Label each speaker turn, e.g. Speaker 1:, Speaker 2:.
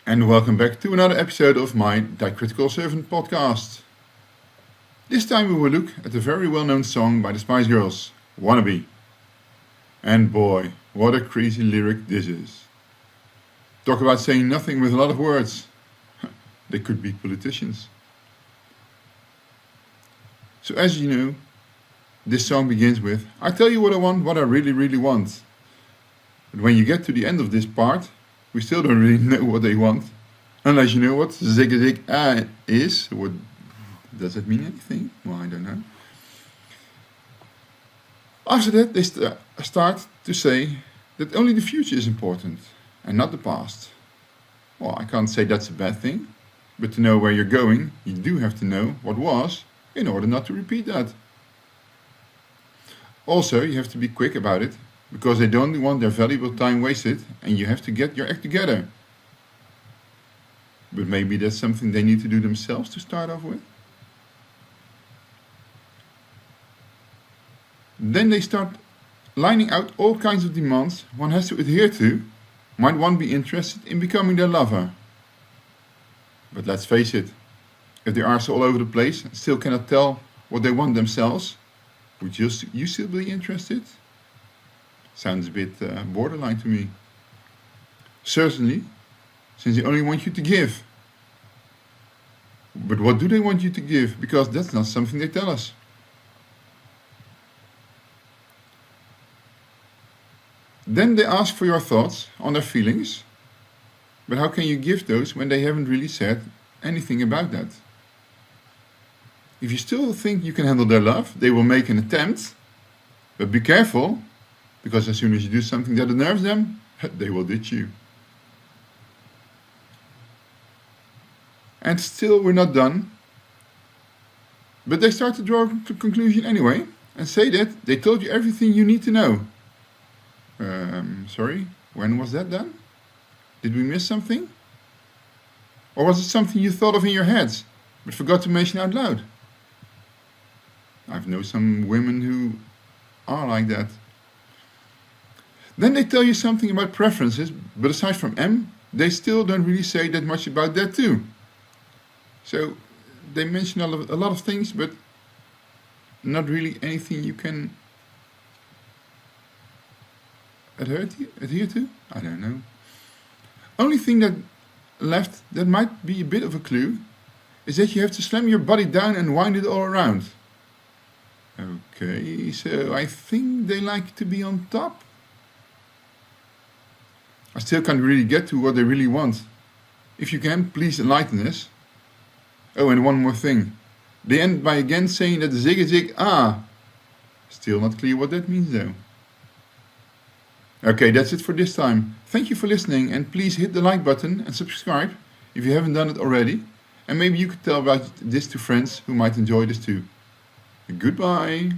Speaker 1: and welcome back to another episode of my Diacritical Servant podcast. This time we will look at a very well-known song by the Spice Girls, Wannabe. And boy, what a crazy lyric this is. Talk about saying nothing with a lot of words. They could be politicians. So as you know, this song begins with, I tell you what I want, what I really, really want. But when you get to the end of this part, we still don't really know what they want. Unless you know what zig zig is. What does it mean anything? Well, I don't know. After that, they start to say that only the future is important and not the past. Well, I can't say that's a bad thing. But to know where you're going, you do have to know what was in order not to repeat that. Also, you have to be quick about it, because they don't want their valuable time wasted and you have to get your act together. But maybe that's something they need to do themselves to start off with. Then they start lining out all kinds of demands one has to adhere to. Might one be interested in becoming their lover? But let's face it, if they are so all over the place and still cannot tell what they want themselves, would you still be interested? Sounds a bit borderline to me. Certainly, since they only want you to give. But what do they want you to give? Because that's not something they tell us. Then they ask for your thoughts on their feelings. But how can you give those when they haven't really said anything about that? If you still think you can handle their love, they will make an attempt. But be careful, because as soon as you do something that unnerves them, they will ditch you. And still we're not done. But they start to draw a conclusion anyway, and say that they told you everything you need to know. Sorry, when was that done? Did we miss something? Or was it something you thought of in your heads, but forgot to mention out loud? I've known some women who are like that. Then they tell you something about preferences, but aside from M, they still don't really say that much about that too. So they mention a lot of things, but not really anything you can adhere to? I don't know. Only thing that left that might be a bit of a clue is that you have to slam your body down and wind it all around. Okay, so I think they like to be on top. I still can't really get to what they really want. If you can, please enlighten us. Oh, and one more thing. They end by again saying that zig zig Still not clear what that means though. Okay, that's it for this time. Thank you for listening, and please hit the like button and subscribe if you haven't done it already. And maybe you could tell about this to friends who might enjoy this too. Goodbye.